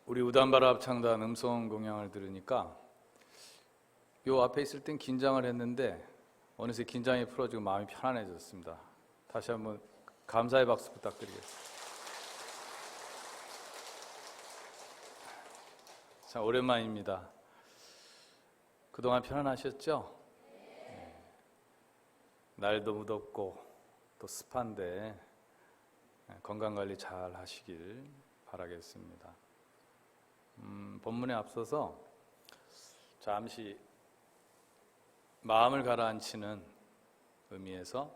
우리 우단바라 합창단 음성 공양을 들으니까 요 앞에 있을 땐 긴장을 했는데 어느새 긴장이 풀어지고 마음이 편안해졌습니다. 다시 한번 감사의 박수 부탁드리겠습니다. 참 오랜만입니다. 그동안 편안하셨죠? 네. 날도 무덥고 또 습한데 건강관리 잘 하시길 바라겠습니다. 본문에 앞서서 잠시 마음을 가라앉히는 의미에서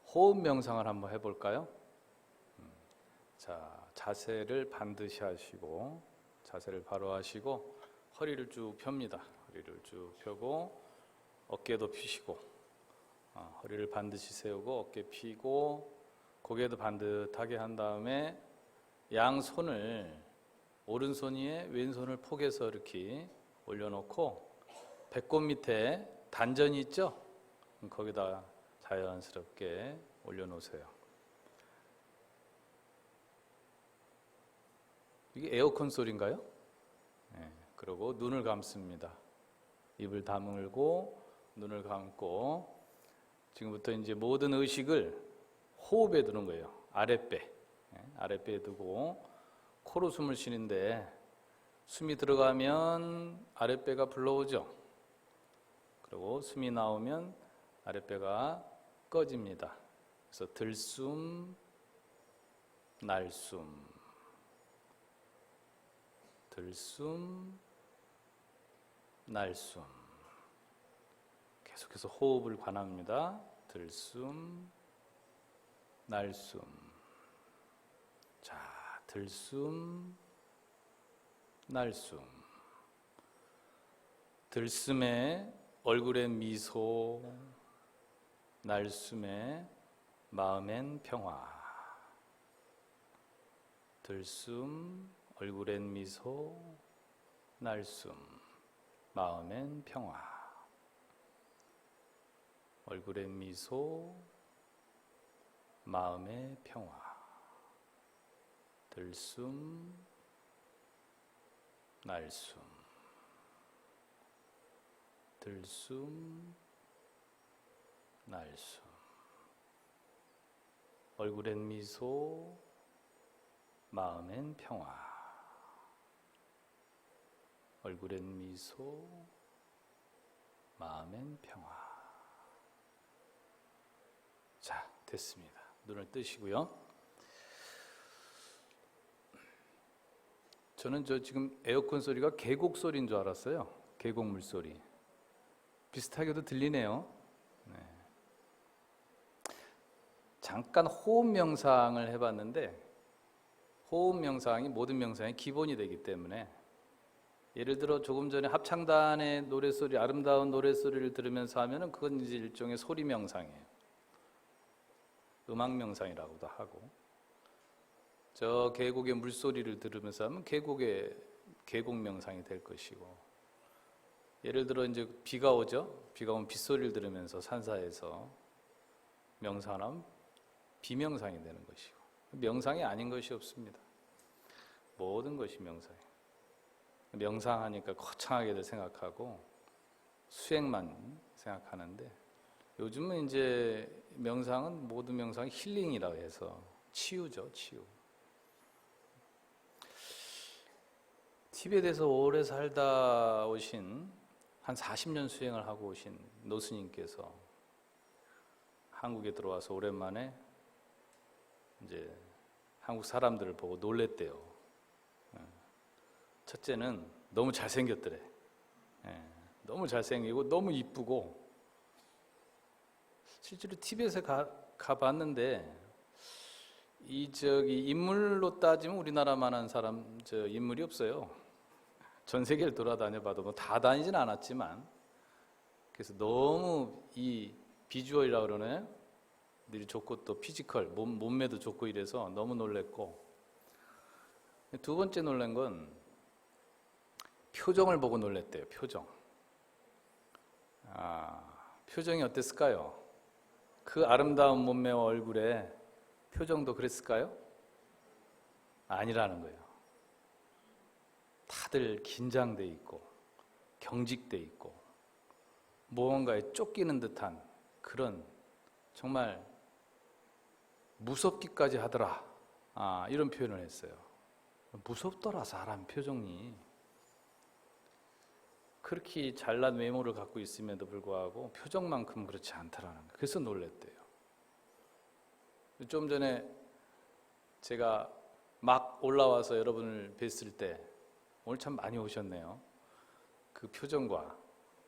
호흡 명상을 한번 해볼까요? 자, 자세를 반드시 하시고 자세를 바로 하시고 허리를 쭉 펴니다. 허리를 쭉 펴고 어깨도 펴시고 허리를 반드시 세우고 어깨 펴고 고개도 반듯하게 한 다음에 양손을 오른손 위에 왼손을 포개서 이렇게 올려놓고 배꼽 밑에 단전이 있죠? 거기다 자연스럽게 올려놓으세요. 이게 에어컨 소리인가요? 네, 그리고 눈을 감습니다. 입을 다물고 눈을 감고 지금부터 이제 모든 의식을 호흡에 두는 거예요. 아랫배, 아랫배에 두고 코로 숨을 쉬는데 숨이 들어가면 아랫배가 불러오죠. 그리고 숨이 나오면 아랫배가 꺼집니다. 그래서 들숨, 날숨, 들숨, 날숨. 계속해서 호흡을 관합니다. 들숨, 날숨. 자, 들숨, 날숨. 들숨에 얼굴엔 미소, 날숨에 마음엔 평화. 들숨, 얼굴엔 미소, 날숨, 마음엔 평화. 얼굴엔 미소, 마음의 평화. 들숨, 날숨. 들숨, 날숨. 얼굴엔 미소, 마음엔 평화. 얼굴엔 미소, 마음엔 평화. 자, 됐습니다. 눈을 뜨시고요. 저는 지금 에어컨 소리가 계곡 소리인 줄 알았어요. 계곡 물소리. 비슷하게도 들리네요. 네. 잠깐 호흡 명상을 해봤는데 호흡 명상이 모든 명상의 기본이 되기 때문에 예를 들어 조금 전에 합창단의 노래소리, 아름다운 노래소리를 들으면서 하면은 그건 이제 일종의 소리 명상이에요. 음악 명상이라고도 하고, 저 계곡의 물소리를 들으면서 하면 계곡 명상이 될 것이고, 예를 들어 이제 비가 오죠. 비가 오면 빗소리를 들으면서 산사에서 명상하면 비명상이 되는 것이고, 명상이 아닌 것이 없습니다. 모든 것이 명상이에요. 명상하니까 거창하게들 생각하고 수행만 생각하는데, 요즘은 이제 명상은 모든 명상이 힐링이라고 해서 치유죠, 치유. 티벳에서 오래 살다 오신 한 40년 수행을 하고 오신 노스님께서 한국에 들어와서 오랜만에 이제 한국 사람들을 보고 놀랬대요. 첫째는 너무 잘생겼더래. 너무 잘생기고 너무 이쁘고, 실제로 티벳에 가봤는데 인물로 따지면 우리나라만한 사람 인물이 없어요. 전 세계를 돌아다녀봐도 뭐 다 다니진 않았지만, 그래서 너무 이 비주얼이라고 그러나요? 늘 좋고 또 피지컬, 몸매도 좋고 이래서 너무 놀랬고, 두 번째 놀란 건 표정을 보고 놀랬대요. 표정이 어땠을까요? 그 아름다운 몸매와 얼굴에 표정도 그랬을까요? 아니라는 거예요. 다들 긴장돼 있고 경직돼 있고 무언가에 쫓기는 듯한 그런 정말 무섭기까지 하더라. 이런 표현을 했어요. 무섭더라 사람 표정이. 그렇게 잘난 외모를 갖고 있음에도 불구하고 표정만큼 그렇지 않더라는 거예요. 그래서 놀랬대요. 좀 전에 제가 막 올라와서 여러분을 뵀을 때 오늘 참 많이 오셨네요. 그 표정과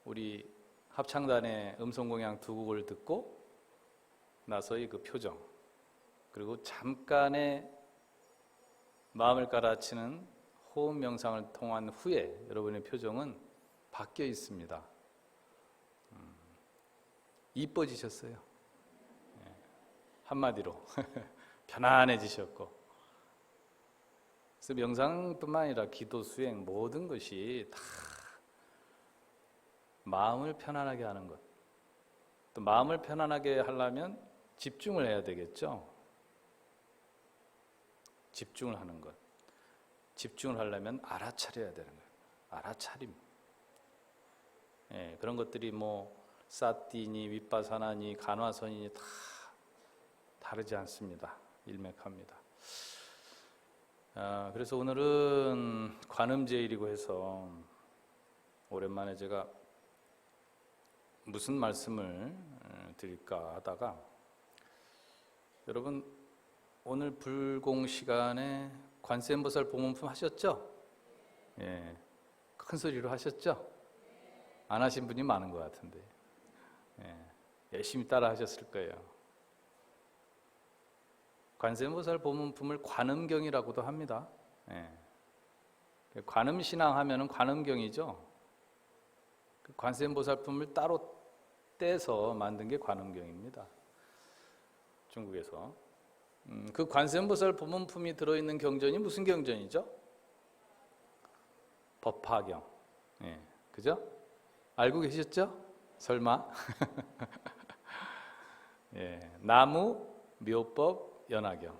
우리 합창단의 음성공양 두 곡을 듣고 나서의 그 표정, 그리고 잠깐의 마음을 깔아치는 호흡 명상을 통한 후에 여러분의 표정은 바뀌어 있습니다. 이뻐지셨어요. 한마디로 편안해지셨고. 그래서 명상뿐만 아니라 기도, 수행 모든 것이 다 마음을 편안하게 하는 것. 또 마음을 편안하게 하려면 집중을 해야 되겠죠. 집중을 하는 것. 집중을 하려면 알아차려야 되는 거예요. 알아차림. 그런 것들이 뭐 사티니 윗바사나니 간화선이니 다 다르지 않습니다. 일맥합니다. 그래서 오늘은 관음제일이고 해서 오랜만에 제가 무슨 말씀을 드릴까 하다가 여러분 오늘 불공 시간에 관세음보살 보문품 하셨죠? 큰 소리로 하셨죠? 안 하신 분이 많은 것 같은데 열심히 따라 하셨을 거예요. 관세음보살 보문품을 관음경이라고도 합니다. 관음신앙 하면은 관음경이죠. 그 관세음보살품을 따로 떼서 만든 게 관음경입니다. 중국에서. 그 관세음보살 보문품이 들어있는 경전이 무슨 경전이죠? 법화경. 그죠? 알고 계셨죠? 설마? 나무, 묘법, 연화경.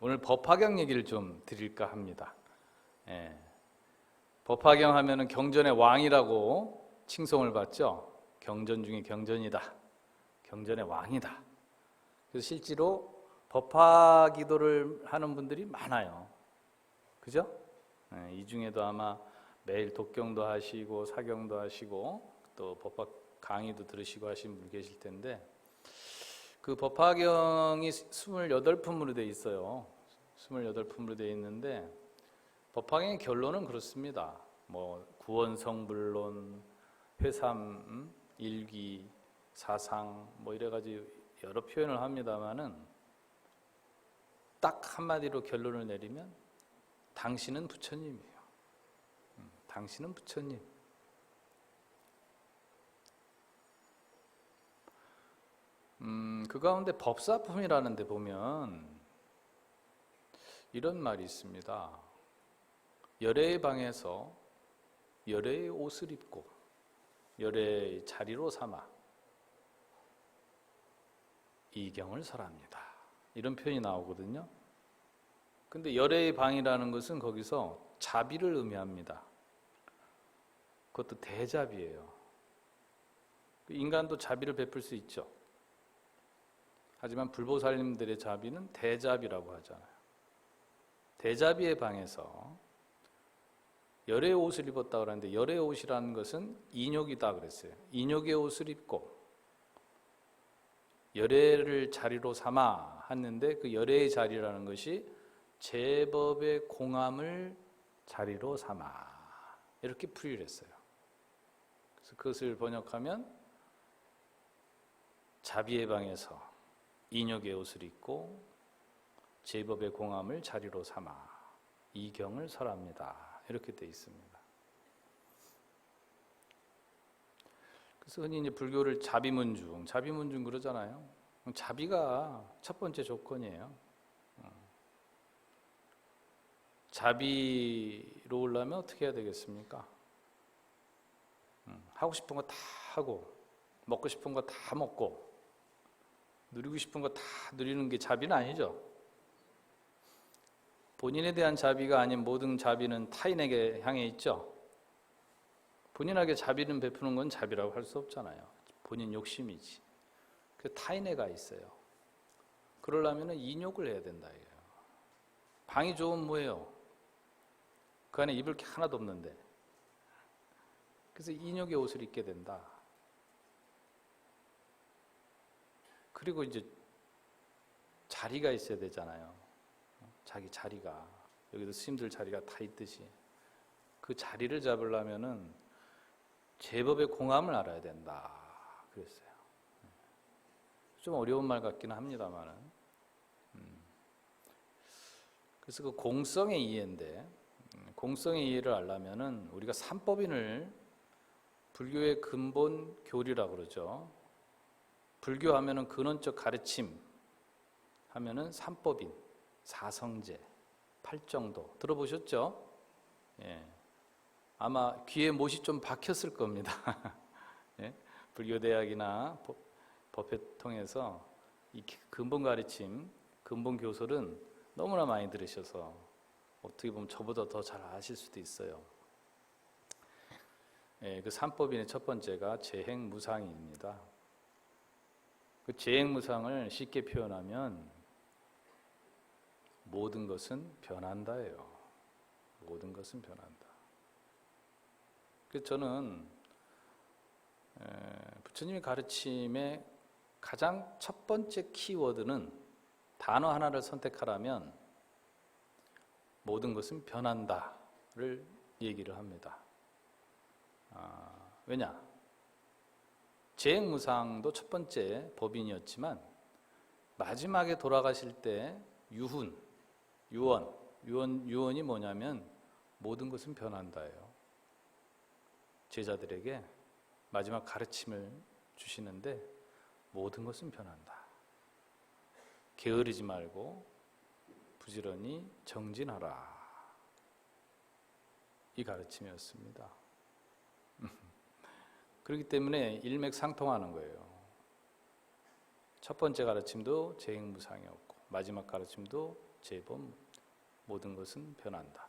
오늘 법화경 얘기를 좀 드릴까 합니다. 법화경 하면은 경전의 왕이라고 칭송을 받죠. 경전 중에 경전이다. 경전의 왕이다. 그래서 실제로 법화 기도를 하는 분들이 많아요. 그죠? 이 중에도 아마 매일 독경도 하시고 사경도 하시고 또 법화 강의도 들으시고 하시는 분 계실 텐데 그 법화경이 28품으로 되어 있어요. 28품으로 되어 있는데 법화경의 결론은 그렇습니다. 뭐 구원성불론, 회삼, 일기, 사상 뭐 이래가지고 여러 표현을 합니다만은 딱 한마디로 결론을 내리면 당신은 부처님이에요. 당신은 부처님. 그 가운데 법사품이라는 데 보면 이런 말이 있습니다. 열애의 방에서 열애의 옷을 입고 열애의 자리로 삼아 이경을 설합니다. 이런 표현이 나오거든요. 근데 열애의 방이라는 것은 거기서 자비를 의미합니다. 그것도 대자비예요. 인간도 자비를 베풀 수 있죠. 하지만 불보살님들의 자비는 대자비라고 하잖아요. 대자비의 방에서 열애의 옷을 입었다고 그러는데 열애의 옷이라는 것은 인욕이다 그랬어요. 인욕의 옷을 입고 열애를 자리로 삼아 했는데 그 열애의 자리라는 것이 제법의 공함을 자리로 삼아 이렇게 풀이를 했어요. 그래서 그것을 번역하면 자비의 방에서 인욕의 옷을 입고 제법의 공함을 자리로 삼아 이경을 설합니다. 이렇게 되어 있습니다. 그래서 흔히 이제 불교를 자비문중 그러잖아요. 자비가 첫 번째 조건이에요. 자비로 오려면 어떻게 해야 되겠습니까? 하고 싶은 거 다 하고 먹고 싶은 거 다 먹고 누리고 싶은 거 다 누리는 게 자비는 아니죠. 본인에 대한 자비가 아닌 모든 자비는 타인에게 향해 있죠. 본인에게 자비는 베푸는 건 자비라고 할 수 없잖아요. 본인 욕심이지. 그 타인에 가 있어요. 그러려면 인욕을 해야 된다 이거예요. 방이 좋으면 뭐예요? 그 안에 입을 게 하나도 없는데. 그래서 인욕의 옷을 입게 된다. 그리고 이제 자리가 있어야 되잖아요. 자기 자리가. 여기도 스님들 자리가 다 있듯이. 그 자리를 잡으려면은 제법의 공함을 알아야 된다. 그랬어요. 좀 어려운 말 같기는 합니다만은. 그래서 그 공성의 이해인데, 공성의 이해를 알려면은 우리가 삼법인을 불교의 근본 교리라고 그러죠. 불교 하면은 근원적 가르침 하면은 삼법인, 사성제, 팔정도 들어보셨죠? 예. 아마 귀에 못이 좀 박혔을 겁니다. 예? 불교대학이나 법회 통해서 이 근본 가르침, 근본 교설은 너무나 많이 들으셔서 어떻게 보면 저보다 더 잘 아실 수도 있어요. 예, 그 삼법인의 첫 번째가 재행무상입니다. 그 재행무상을 쉽게 표현하면 모든 것은 변한다예요. 모든 것은 변한다. 그래서 저는 부처님의 가르침의 가장 첫 번째 키워드는 단어 하나를 선택하라면 모든 것은 변한다를 얘기를 합니다. 왜냐? 재행무상도 첫 번째 법인이었지만 마지막에 돌아가실 때 유언이 뭐냐면 모든 것은 변한다예요. 제자들에게 마지막 가르침을 주시는데 모든 것은 변한다. 게으르지 말고 부지런히 정진하라. 이 가르침이었습니다. 그렇기 때문에 일맥상통하는 거예요. 첫 번째 가르침도 재행무상이었고 마지막 가르침도 제법 모든 것은 변한다.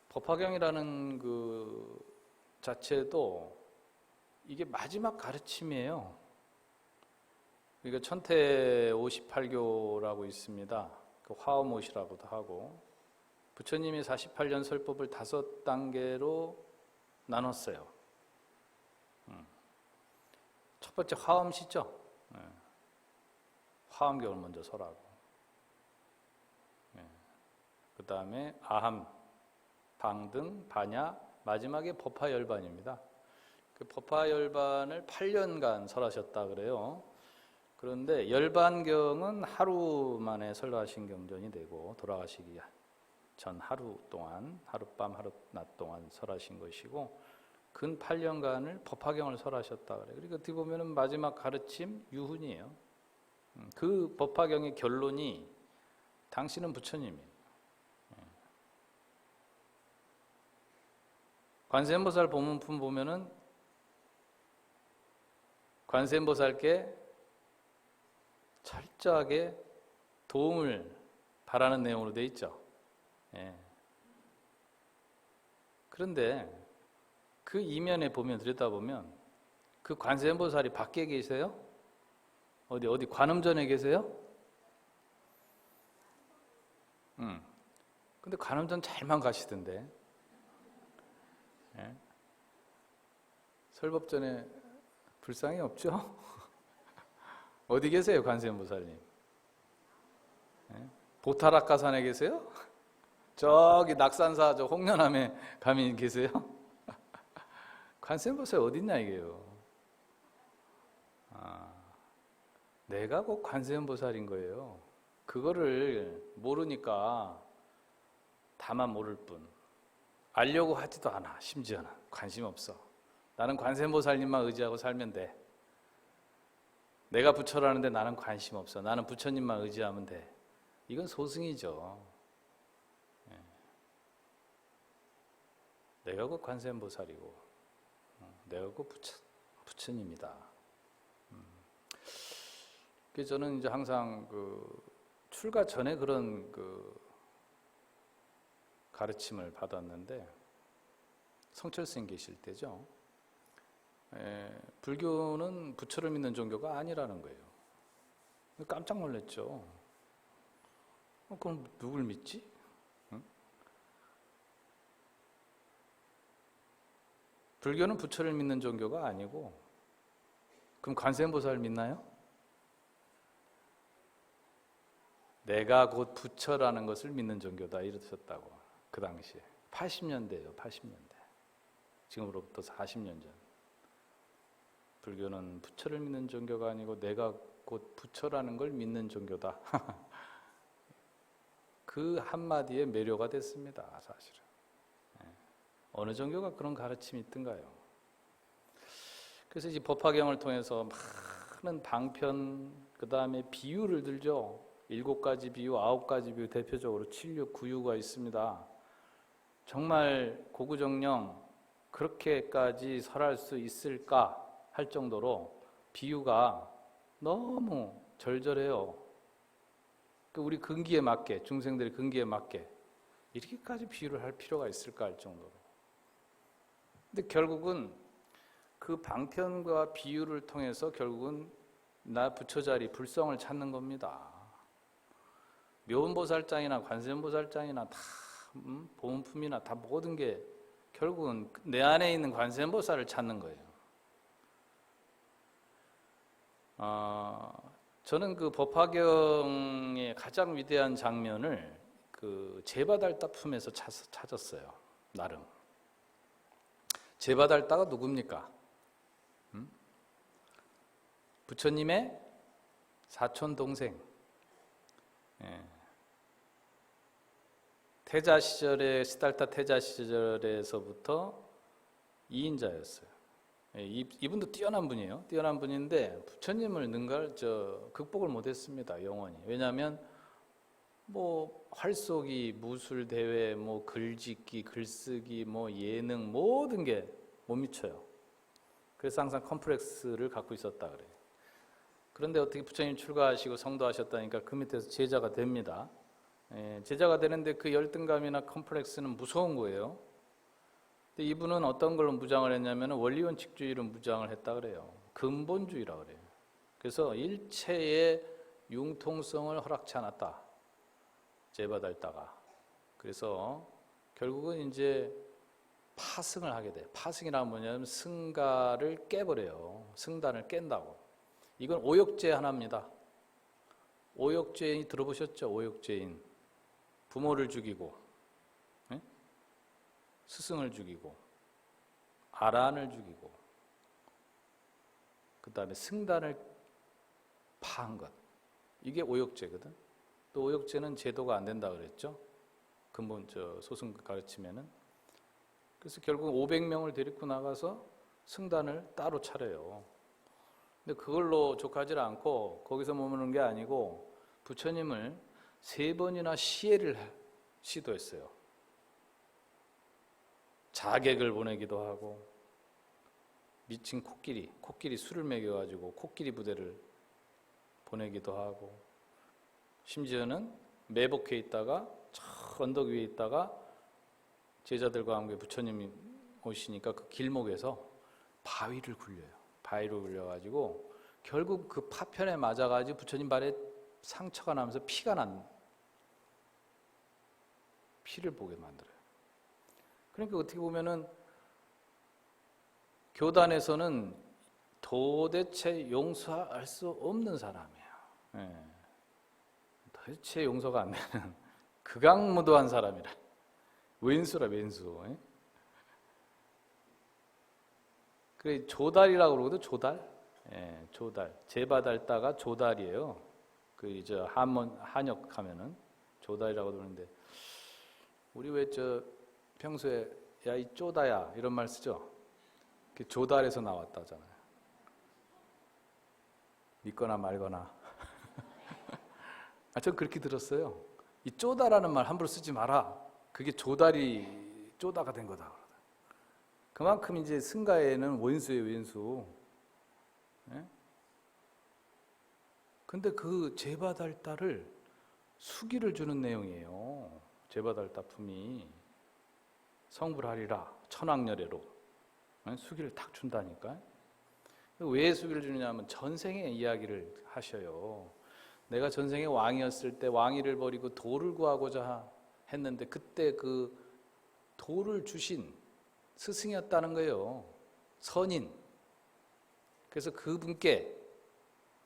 법화경이라는 그 자체도 이게 마지막 가르침이에요. 그러니까 천태 58교라고 있습니다. 그 화엄오시라고도 하고 부처님이 48년 설법을 5단계로 나눴어요. 첫 번째 화엄시죠. 화엄경을 먼저 설하고 그 다음에 아함, 방등, 반야, 마지막에 법화열반입니다. 그 법화열반을 8년간 설하셨다 그래요. 그런데 열반경은 하루 만에 설하신 경전이 되고 돌아가시기 전 하루 동안 하룻밤 하룻낮 동안 설하신 것이고 근 8년간을 법화경을 설하셨다 그래요. 그러니까 어떻게 보면 마지막 가르침 유훈이에요. 그 법화경의 결론이 당신은 부처님이에요. 관세음보살 법문품 보면은 관세음보살께 철저하게 도움을 바라는 내용으로 되어 있죠. 예. 그런데 그 이면에 보면 들여다보면 그 관세음보살이 밖에 계세요? 어디 관음전에 계세요? 근데 관음전 잘만 가시던데. 예? 설법전에 불상이 없죠? 어디 계세요, 관세음보살님? 예? 보타락가산에 계세요? 저기 낙산사 저 홍련암에 가면 계세요? 관세음보살 어디 있냐 이게요. 내가 곧 관세음보살인 거예요. 그거를 모르니까 다만 모를 뿐. 알려고 하지도 않아. 심지어는 관심 없어. 나는 관세음보살님만 의지하고 살면 돼. 내가 부처라는데 나는 관심 없어. 나는 부처님만 의지하면 돼. 이건 소승이죠. 내가 곧 관세음보살이고 내가 곧 부처님이다. 그래서 저는 이제 항상 그 출가 전에 그런 그 가르침을 받았는데 성철스님 계실 때죠. 불교는 부처를 믿는 종교가 아니라는 거예요. 깜짝 놀랐죠. 그럼 누굴 믿지? 응? 불교는 부처를 믿는 종교가 아니고, 그럼 관세음보살을 믿나요? 내가 곧 부처라는 것을 믿는 종교다 이러셨다고. 그 당시에 80년대예요. 80년대. 지금으로부터 40년 전. 불교는 부처를 믿는 종교가 아니고 내가 곧 부처라는 걸 믿는 종교다. 그 한마디에 매료가 됐습니다. 사실은. 어느 종교가 그런 가르침이 있던가요? 그래서 이 법화경을 통해서 많은 방편, 그 다음에 비유를 들죠. 7가지 비유, 9가지 비유, 대표적으로 7, 6, 9, 6가 있습니다. 정말 고구정령 그렇게까지 설할 수 있을까 할 정도로 비유가 너무 절절해요. 우리 근기에 맞게, 중생들의 근기에 맞게 이렇게까지 비유를 할 필요가 있을까 할 정도로. 근데 결국은 그 방편과 비유를 통해서 결국은 나 부처 자리, 불성을 찾는 겁니다. 묘은보살장이나 관세음보살장이나 다 보문품이나 다 모든 게 결국은 내 안에 있는 관세음보살을 찾는 거예요. 저는 그 법화경의 가장 위대한 장면을 그 제바달따품에서 찾았어요. 나름. 제바달따가 누굽니까? 부처님의 사촌 동생. 태자 시절에, 시달타 태자 시절에서부터 2인자였어요. 이분도 뛰어난 분이에요. 뛰어난 분인데 부처님을 극복을 못했습니다. 영원히. 왜냐하면 뭐 활쏘기, 무술 대회, 뭐 글짓기, 글쓰기, 뭐 예능 모든 게 못 미쳐요. 그래서 항상 컴플렉스를 갖고 있었다 그래요. 그런데 어떻게 부처님 출가하시고 성도하셨다니까 그 밑에서 제자가 됩니다. 제자가 되는데 그 열등감이나 컴플렉스는 무서운 거예요. 근데 이분은 어떤 걸로 무장을 했냐면 원리원칙주의로 무장을 했다 그래요. 근본주의라 그래요. 그래서 일체의 융통성을 허락치 않았다. 제바달따가. 그래서 결국은 이제 파승을 하게 돼요. 파승이란 뭐냐면 승가를 깨버려요. 승단을 깬다고. 이건 오욕죄 하나입니다. 오욕죄인 들어보셨죠? 오욕죄인. 부모를 죽이고, 스승을 죽이고, 아란을 죽이고, 그 다음에 승단을 파한 것. 이게 오욕죄거든. 또 오욕죄는 제도가 안 된다 그랬죠. 근본 소승 가르치면은. 그래서 결국 500명을 데리고 나가서 승단을 따로 차려요. 근데 그걸로 족하지 않고 거기서 머무는 게 아니고 부처님을 3번이나 시해를 시도했어요. 자객을 보내기도 하고, 미친 코끼리 술을 먹여가지고 코끼리 부대를 보내기도 하고, 심지어는 매복해 있다가 저 언덕 위에 있다가 제자들과 함께 부처님이 오시니까 그 길목에서 바위를 굴려요. 바위를 굴려가지고 결국 그 파편에 맞아가지고 부처님 발에 상처가 나면서 피를 보게 만들어요. 그러니까 어떻게 보면은 교단에서는 도대체 용서할 수 없는 사람이에요. 도대체 용서가 안 되는 극악무도한 사람이라. 왼수라 왼수. 그래 조달이라고 그러거든. 조달. 조달. 제바달따가 조달이에요. 그 이제 한역 하면은 조달이라고 그러는데 우리 왜 평소에 야 이 쪼다야 이런 말 쓰죠. 그 조달에서 나왔다잖아요. 믿거나 말거나. 전 그렇게 들었어요. 이 쪼다라는 말 함부로 쓰지 마라. 그게 쪼다가 된 거다. 그만큼 이제 승가에는 원수예요, 원수. 근데 그 제바달따를 수기를 주는 내용이에요. 제바달따품이. 성불하리라 천왕열애로 수기를 탁 준다니까. 왜 수기를 주느냐면 전생의 이야기를 하셔요. 내가 전생에 왕이었을 때 왕위를 버리고 도를 구하고자 했는데 그때 그 도를 주신 스승이었다는 거예요. 선인. 그래서 그분께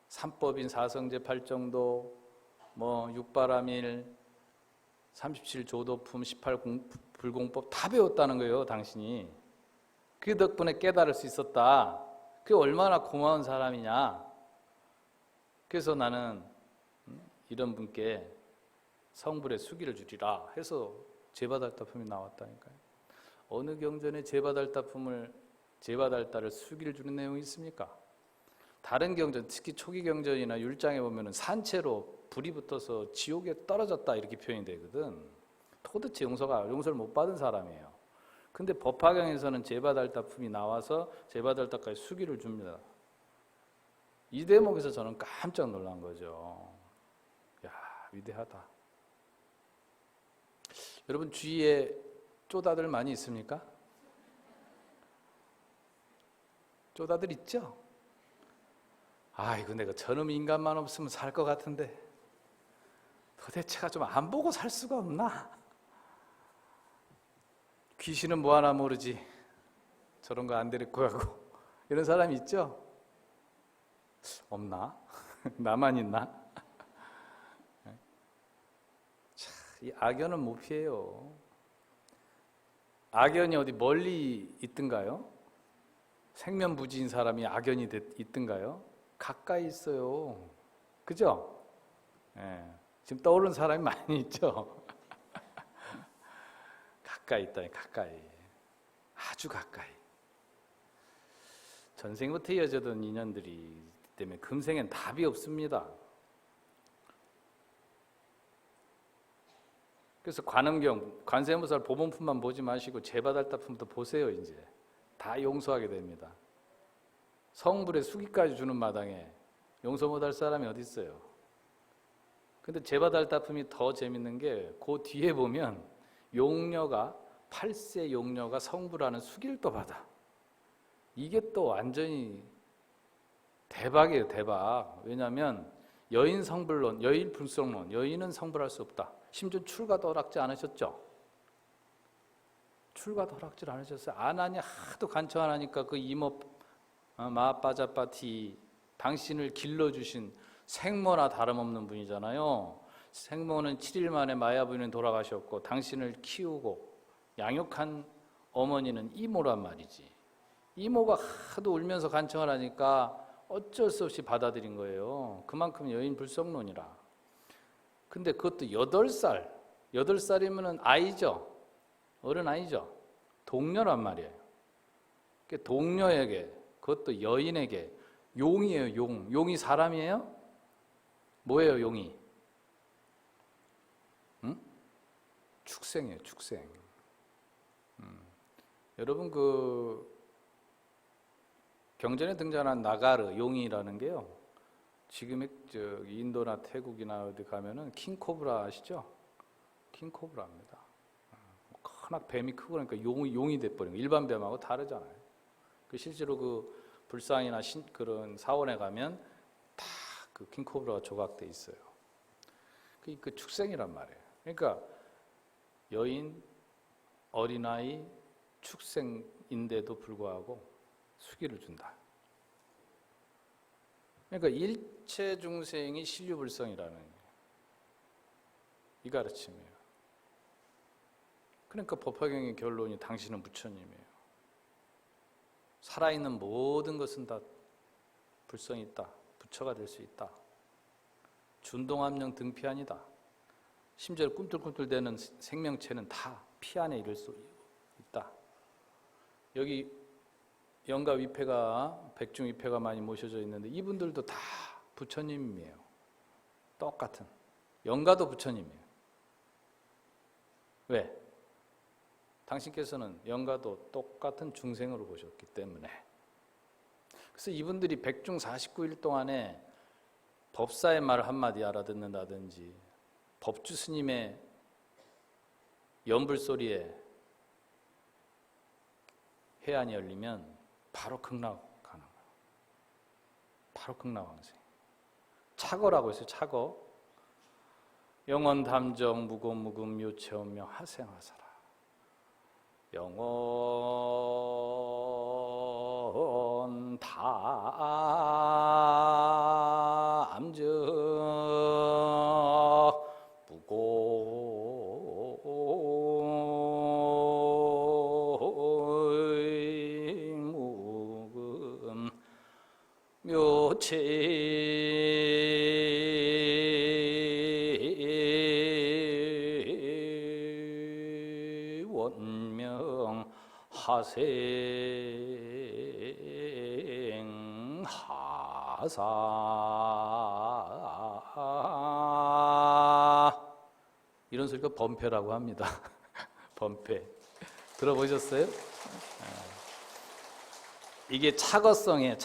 삼법인 사성제 팔정도 육바라밀 37조도품 18불공법 다 배웠다는 거예요. 당신이. 그 덕분에 깨달을 수 있었다. 그게 얼마나 고마운 사람이냐. 그래서 나는 이런 분께 성불의 수기를 주리라 해서 제바달타품이 나왔다니까요. 어느 경전에 제바달타를 수기를 주는 내용이 있습니까? 다른 경전, 특히 초기 경전이나 율장에 보면은 산채로 불이 붙어서 지옥에 떨어졌다 이렇게 표현이 되거든. 도대체 용서를 못 받은 사람이에요. 근데 법화경에서는 제바달타품이 나와서 제바달타까지 수기를 줍니다. 이 대목에서 저는 깜짝 놀란 거죠. 야, 위대하다. 여러분 주위에 쪼다들 많이 있습니까? 쪼다들 있죠? 이거 내가 저놈 인간만 없으면 살 것 같은데 도대체가 좀 안 보고 살 수가 없나? 귀신은 뭐 하나 모르지 저런 거 안 데리고 가고 이런 사람이 있죠? 없나? 나만 있나? 이 악연은 못 피해요. 악연이 어디 멀리 있든가요? 생면부지인 사람이 악연이 있든가요? 가까이 있어요. 그죠? 지금 떠오르는 사람이 많이 있죠? 가까이 있다, 가까이. 아주 가까이. 전생부터 이어지던 인연들이 때문에 금생엔 답이 없습니다. 그래서 관음경, 관세음보살 보본품만 보지 마시고 제바달타품도 보세요. 이제 다 용서하게 됩니다. 성불의 수기까지 주는 마당에 용서 못할 사람이 어디 있어요? 근데 제바달타품이 더 재밌는 게 그 뒤에 보면 용녀가 8세 용녀가 성불하는 수기를 또 받아. 이게 또 완전히 대박이에요. 대박. 왜냐하면 여인 성불론, 여인 불성론, 여인은 성불할 수 없다. 심지어 출가도 허락지 않으셨죠? 출가도 허락지 않으셨어요. 안 하니 하도 간청 안 하니까 그 이모 마빠자빠티 당신을 길러주신 생모나 다름없는 분이잖아요. 생모는 7일 만에 마야 부인은 돌아가셨고 당신을 키우고 양육한 어머니는 이모란 말이지. 이모가 하도 울면서 간청을 하니까 어쩔 수 없이 받아들인 거예요. 그만큼 여인 불성론이라. 근데 그것도 8살. 8살이면 아이죠. 어른 아이죠. 동녀란 말이에요. 동녀에게, 그것도 여인에게 용이에요. 용. 용이 사람이에요? 뭐예요, 용이? 응? 축생이에요, 축생. 여러분 그 경전에 등장한 나가르, 용이라는 게요. 지금의 인도나 태국이나 어디 가면은 킹코브라 아시죠? 킹코브라입니다. 워낙 뱀이 크고 그러니까 용이 돼버린 거. 일반 뱀하고 다르잖아요. 실제로 그 불상이나 그런 사원에 가면 다 그 킹코브라가 조각돼 있어요. 그 축생이란 말이에요. 그러니까 여인, 어린아이, 축생인데도 불구하고 수기를 준다. 그러니까 일체 중생이 신류불성이라는 이 가르침이에요. 그러니까 법화경의 결론이 당신은 부처님이에요. 살아있는 모든 것은 다 불성이 있다. 부처가 될 수 있다. 준동함령 등피안이다. 심지어 꿈틀꿈틀대는 생명체는 다 피 안에 이를 수 있다. 여기 영가 위패가, 백중 위패가 많이 모셔져 있는데 이분들도 다 부처님이에요. 똑같은. 영가도 부처님이에요. 왜? 당신께서는 영가도 똑같은 중생으로 보셨기 때문에. 그래서 이분들이 백중 49일 동안에 법사의 말 한마디 알아듣는다든지 법주 스님의 연불소리에 해안이 열리면 바로 극락 가는 거예요. 바로 극락왕생. 차거라고 했어요. 차거. 영원 담정 무고무금 묘체원명 하생하사라. 영원 담정 무고무금 묘체원명 하생하사. 이런 소리가 범패라고 합니다. 범패. 들어보셨어요? 이게 차거성이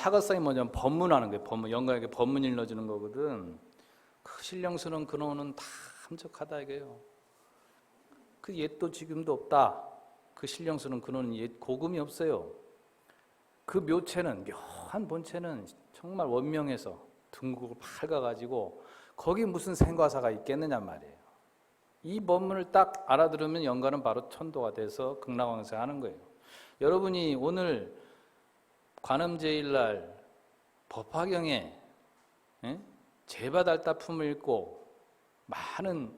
뭐냐면 법문하는 거예요. 법문, 영광에게 법문 일러주는 거거든. 그 신령스러운 근원은 다 함적하다 이게요. 그 옛도 지금도 없다. 그 신령스러운 근원은 옛 고금이 없어요. 그 묘체는, 묘한 본체는 정말 원명해서 둥글고 밝아가지고 거기 무슨 생과사가 있겠느냐 말이에요. 이 법문을 딱 알아들으면 영가는 바로 천도가 돼서 극락왕생하는 거예요. 여러분이 오늘 관음제일날 법화경에 제바달타품을 읽고 많은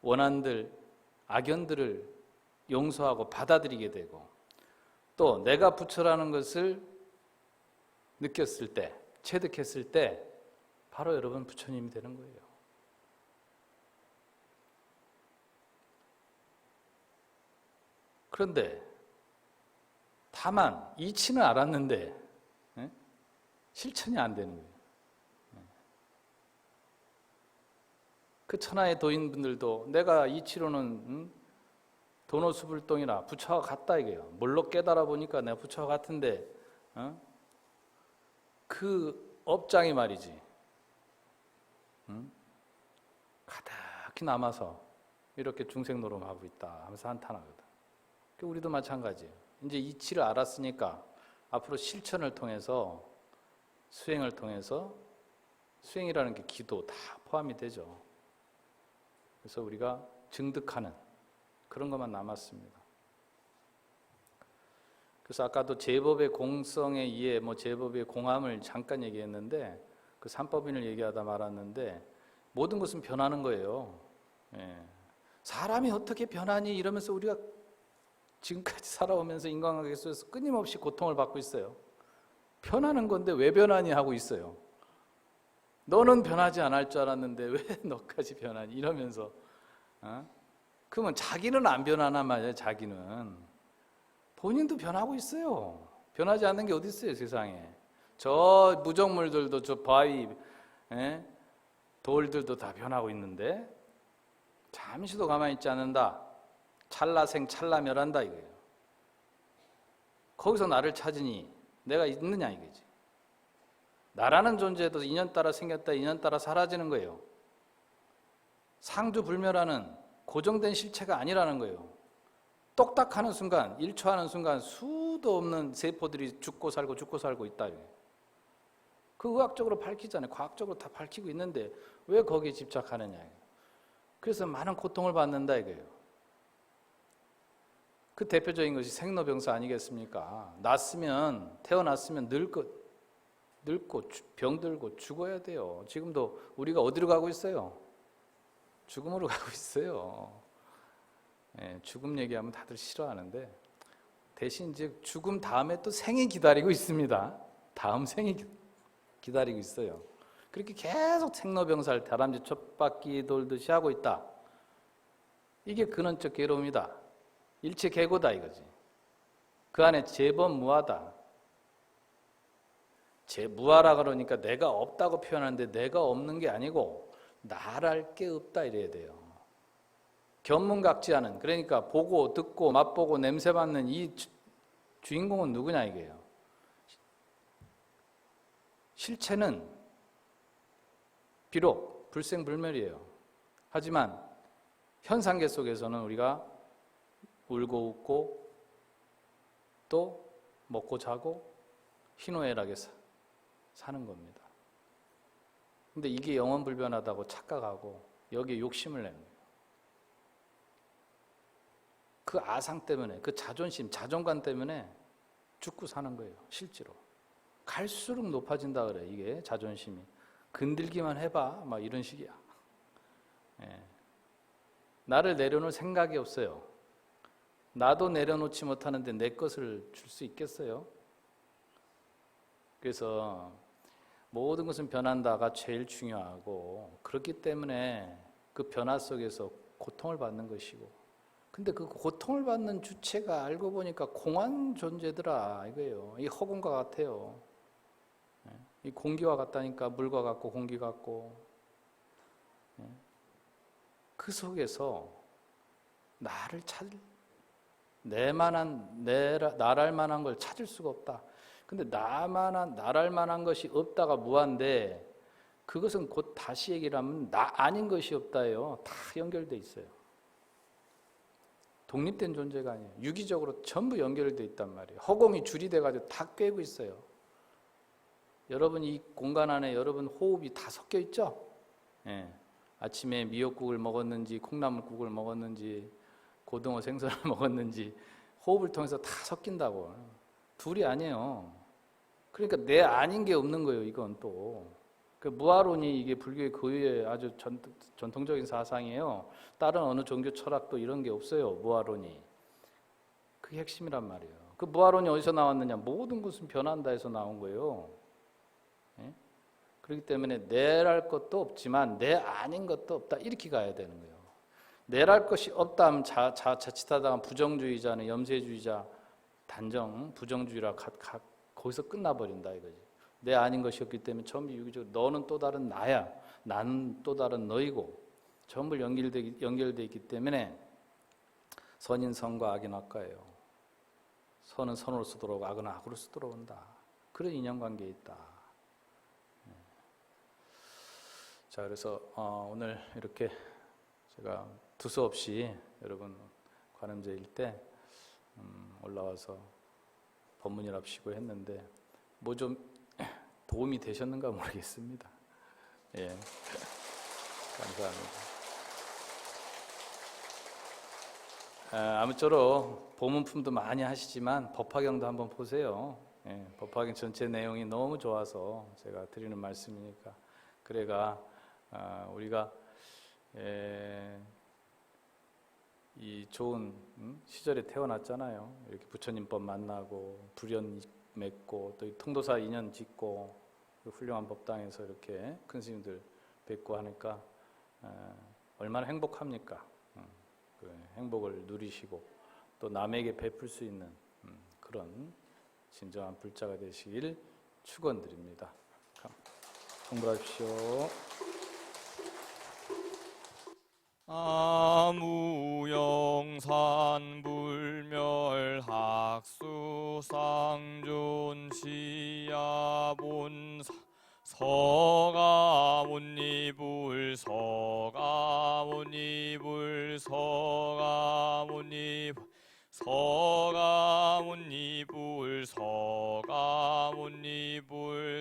원한들, 악연들을 용서하고 받아들이게 되고 또 내가 부처라는 것을 느꼈을 때, 체득했을 때 바로 여러분 부처님이 되는 거예요. 그런데 다만 이치는 알았는데 실천이 안 되는 거예요. 그 천하의 도인분들도 내가 이치로는 도노수불동이나 부처와 같다 이게요. 뭘로 깨달아 보니까 내가 부처와 같은데 그 업장이 말이지 가득히 남아서 이렇게 중생 노름하고 있다 하면서 한탄하거든. 우리도 마찬가지예요. 이제 이치를 알았으니까 앞으로 실천을 통해서 수행을 통해서 수행이라는 게 기도 다 포함이 되죠. 그래서 우리가 증득하는 그런 것만 남았습니다. 그래서 아까도 제법의 공성에 의해 제법의 공함을 잠깐 얘기했는데 그 삼법인을 얘기하다 말았는데 모든 것은 변하는 거예요. 사람이 어떻게 변하니 이러면서 우리가 지금까지 살아오면서 인간관계 속에서 끊임없이 고통을 받고 있어요. 변하는 건데 왜 변하니 하고 있어요. 너는 변하지 않을 줄 알았는데 왜 너까지 변하니 이러면서 그러면 자기는 안 변하나 말이에요. 자기는 본인도 변하고 있어요. 변하지 않는 게 어디 있어요 세상에. 저 무정물들도 저 바위 돌들도 다 변하고 있는데 잠시도 가만히 있지 않는다. 찰나생 찰나멸한다 이거예요. 거기서 나를 찾으니 내가 있느냐 이거지. 나라는 존재도 인연 따라 생겼다 인연 따라 사라지는 거예요. 상주불멸하는 고정된 실체가 아니라는 거예요. 똑딱하는 순간 1초 하는 순간 수도 없는 세포들이 죽고 살고 있다 이거예요. 그 의학적으로 밝히잖아요. 과학적으로 다 밝히고 있는데 왜 거기에 집착하느냐 이거예요. 그래서 많은 고통을 받는다 이거예요. 그 대표적인 것이 생로병사 아니겠습니까? 태어났으면 늙고 병들고 죽어야 돼요. 지금도 우리가 어디로 가고 있어요? 죽음으로 가고 있어요. 죽음 얘기하면 다들 싫어하는데 대신 이제 죽음 다음에 또 생이 기다리고 있습니다. 다음 생이 기다리고 있어요. 그렇게 계속 생로병사를 다람쥐 쳇바퀴 돌듯이 하고 있다. 이게 근원적 괴로움이다. 일체 계고다 이거지. 그 안에 재범무하다. 무하라 그러니까 내가 없다고 표현하는데 내가 없는 게 아니고 나랄 게 없다 이래야 돼요. 견문각지하는, 그러니까 보고 듣고 맛보고 냄새 맡는 이 주인공은 누구냐 이게요. 실체는 비록 불생불멸이에요. 하지만 현상계 속에서는 우리가 울고 웃고 또 먹고 자고 희노애락에 사는 겁니다. 근데 이게 영원불변하다고 착각하고 여기에 욕심을 내는 거예요. 그 아상 때문에, 그 자존심, 자존감 때문에 죽고 사는 거예요. 실제로. 갈수록 높아진다 그래, 이게 자존심이. 건들기만 해봐, 막 이런 식이야. 예. 나를 내려놓을 생각이 없어요. 나도 내려놓지 못하는데 내 것을 줄 수 있겠어요? 그래서 모든 것은 변한다가 제일 중요하고, 그렇기 때문에 그 변화 속에서 고통을 받는 것이고, 근데 그 고통을 받는 주체가 알고 보니까 공한 존재더라 이거예요. 이 허공과 같아요. 이 공기와 같다니까. 물과 같고 공기 같고. 그 속에서 나를 찾을, 나랄 만한 걸 찾을 수가 없다. 근데 나랄 만한 것이 없다가 무한데, 그것은 곧 다시 얘기를 하면 나 아닌 것이 없다예요. 다 연결돼 있어요. 독립된 존재가 아니에요. 유기적으로 전부 연결되어 있단 말이에요. 허공이 줄이 돼가지고 다 꿰고 있어요. 여러분 이 공간 안에 여러분 호흡이 다 섞여 있죠? 예. 아침에 미역국을 먹었는지 콩나물국을 먹었는지 고등어 생선을 먹었는지 호흡을 통해서 다 섞인다고. 둘이 아니에요. 그러니까 내 아닌 게 없는 거예요. 이건 또. 그 무아론이 이게 불교의 고유의 아주 전통적인 사상이에요. 다른 어느 종교 철학도 이런 게 없어요. 무아론이. 그게 핵심이란 말이에요. 그 무아론이 어디서 나왔느냐? 모든 것은 변한다 해서 나온 거예요. 예? 그렇기 때문에 내랄 것도 없지만 내 아닌 것도 없다. 이렇게 가야 되는 거예요. 내랄 것이 없다 하면 자칫하다가 부정주의자는 염세주의자, 단정, 부정주의라 거기서 끝나버린다 이거지. 내 아닌 것이었기 때문에 전부 유기적으로 너는 또 다른 나야, 나는 또 다른 너이고 전부 연결되어 있기 때문에 선인 선과 악인 악과예요. 선은 선으로서 돌아오고 악은 악으로서 돌아온다. 그런 인연관계에 있다. 자, 그래서 오늘 이렇게 제가 두서없이 여러분 관음제일 때 올라와서 법문이랍시고 했는데 뭐 좀 도움이 되셨는가 모르겠습니다. 예, 감사합니다. 아무쪼록 법문품도 많이 하시지만 법화경도 한번 보세요. 예, 법화경 전체 내용이 너무 좋아서 제가 드리는 말씀이니까. 그래가 우리가 이 좋은 시절에 태어났잖아요. 이렇게 부처님법 만나고 불연 맺고 또 통도사 인연 짓고 훌륭한 법당에서 이렇게 큰 스님들 뵙고 하니까 얼마나 행복합니까? 그 행복을 누리시고 또 남에게 베풀 수 있는 그런 진정한 불자가 되시길 축원드립니다. 공부하십시오. 아무영산불멸학수상존시야본사 서가모니불 서가모니불 서가모니불 서가모니불 서가모니불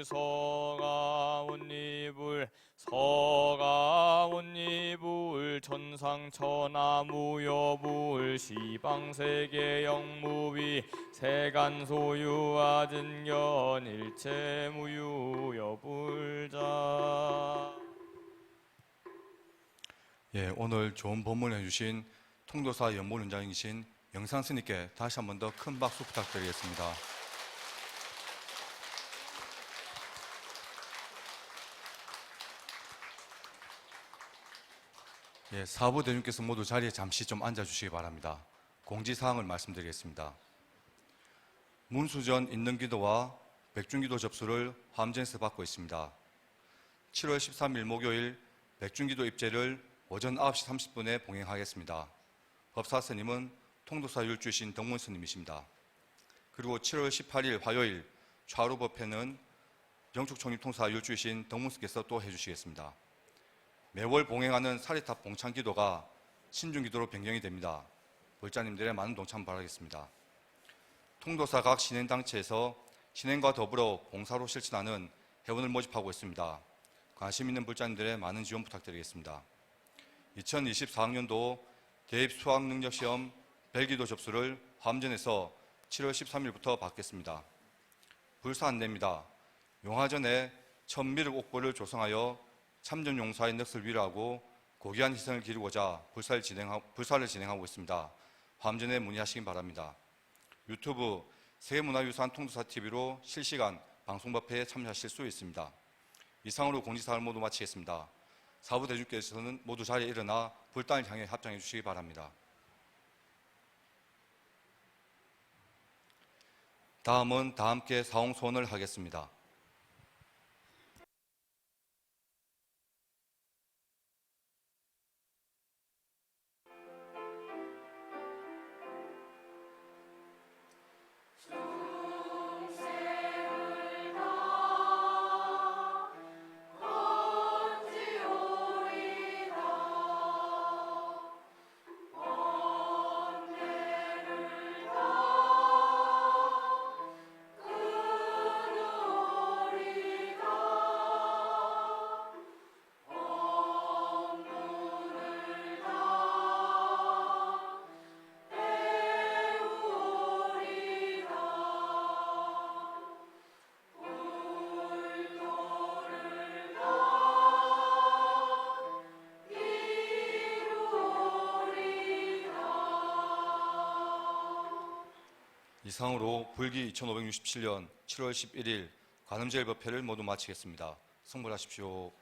서가모니불 서가모니불 천상천하무여불 시방세계영무비 세간소유아증견 일체무유여불자. 예, 오늘 좋은 법문을 해주신 통도사 연보원장이신 영상스님께 다시 한 번 더 큰 박수 부탁드리겠습니다. 예, 사부대중께서 모두 자리에 잠시 좀 앉아주시기 바랍니다. 공지사항을 말씀드리겠습니다. 문수전 있는기도와 백중기도 접수를 화엄전에서 받고 있습니다. 7월 13일 목요일 백중기도 입제를 오전 9시 30분에 봉행하겠습니다. 법사스님은 통도사 율주이신 덕문스님이십니다. 그리고 7월 18일 화요일 좌루법회는 영축총립통사 율주이신 덕문스께서 또 해주시겠습니다. 매월 봉행하는 사리탑 봉창기도가 신중기도로 변경이 됩니다. 불자님들의 많은 동참 바라겠습니다. 통도사 각 신행단체에서 신행과 더불어 봉사로 실천하는 회원을 모집하고 있습니다. 관심 있는 불자님들의 많은 지원 부탁드리겠습니다. 2024학년도 대입 수학능력시험 벨기도 접수를 화엄전에서 7월 13일부터 받겠습니다. 불사 안내입니다. 용화전에 천미륵 옥보를 조성하여 참전용사의 넋을 위로하고 고귀한 희생을 기리고자 불사를 진행하고 있습니다. 화엄전에 문의하시기 바랍니다. 유튜브 세계문화유산 통도사 TV로 실시간 방송법회에 참여하실 수 있습니다. 이상으로 공지사항을 모두 마치겠습니다. 사부 대주께서는 모두 자리에 일어나 불단을 향해 합장해 주시기 바랍니다. 다음은 다 함께 사홍소원을 하겠습니다. 이상으로 불기 2567년 7월 11일 관음제일법회를 모두 마치겠습니다. 성불하십시오.